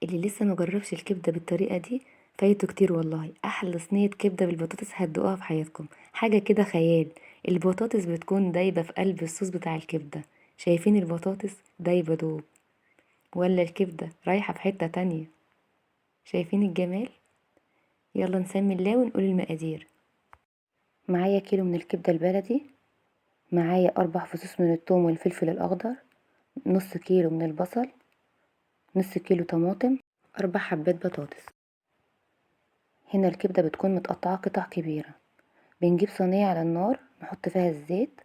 اللي لسه مجربش الكبده بالطريقه دي فايته كتير والله. احلى صينيه كبده بالبطاطس هتدوقوها في حياتكم، حاجه كده خيال. البطاطس بتكون دايبه في قلب الصوص بتاع الكبده. شايفين البطاطس دايبه دوب، ولا الكبده رايحه في حته تانية؟ شايفين الجمال؟ يلا نسمي الله ونقول المقادير. معايا كيلو من الكبده البلدي، معايا 4 فصوص من الثوم والفلفل الاخضر، نص كيلو من البصل، نص كيلو طماطم، 4 حبات بطاطس. هنا الكبده بتكون متقطعه قطع كبيره. بنجيب صينيه على النار نحط فيها الزيت،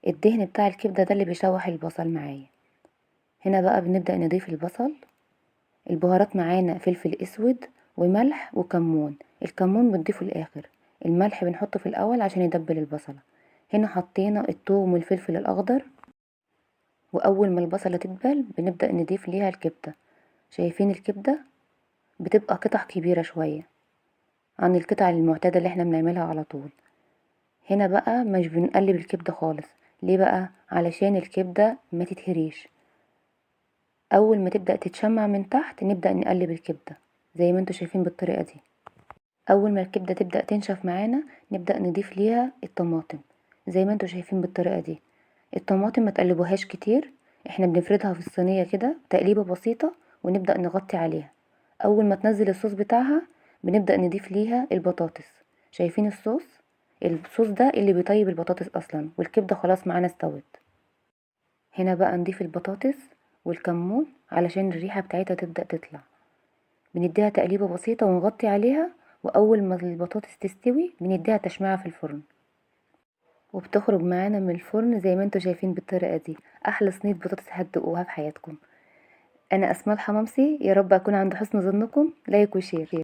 الدهن بتاع الكبده ده اللي بيشوح البصل معايا. هنا بقى بنبدا نضيف البصل. البهارات معانا فلفل اسود وملح وكمون. الكمون بنضيفه الاخر، الملح بنحطه في الاول عشان يدبل البصله. هنا حطينا الثوم والفلفل الاخضر، واول ما البصله تدبل بنبدا نضيف ليها الكبده. شايفين الكبده بتبقى قطع كبيره شويه عن القطع المعتاده اللي احنا بنعملها على طول. هنا بقى مش بنقلب الكبده خالص. ليه بقى؟ علشان الكبده ما تتهريش. اول ما تبدا تتشمع من تحت نبدا نقلب الكبده زي ما انتوا شايفين بالطريقه دي. اول ما الكبده تبدا تنشف معانا نبدا نضيف ليها الطماطم زي ما انتوا شايفين بالطريقه دي. الطماطم ما تقلبوهاش كتير، احنا بنفردها في الصينيه كده تقليبه بسيطه ونبدا نغطي عليها. اول ما تنزل الصوص بتاعها بنبدا نضيف ليها البطاطس. شايفين الصوص ده اللي بيطيب البطاطس اصلا، والكبده خلاص معانا استوت. هنا بقى نضيف البطاطس والكمون علشان الريحه بتاعتها تبدا تطلع. بنديها تقليبه بسيطه ونغطي عليها، واول ما البطاطس تستوي بنديها تشميعه في الفرن، وبتخرج معانا من الفرن زي ما انتوا شايفين بالطريقه دي. احلى صينيه بطاطس هتدوقوها في حياتكم. انا اسماء الحمامسي، يا رب اكون عند حسن ظنكم. لايك وشير.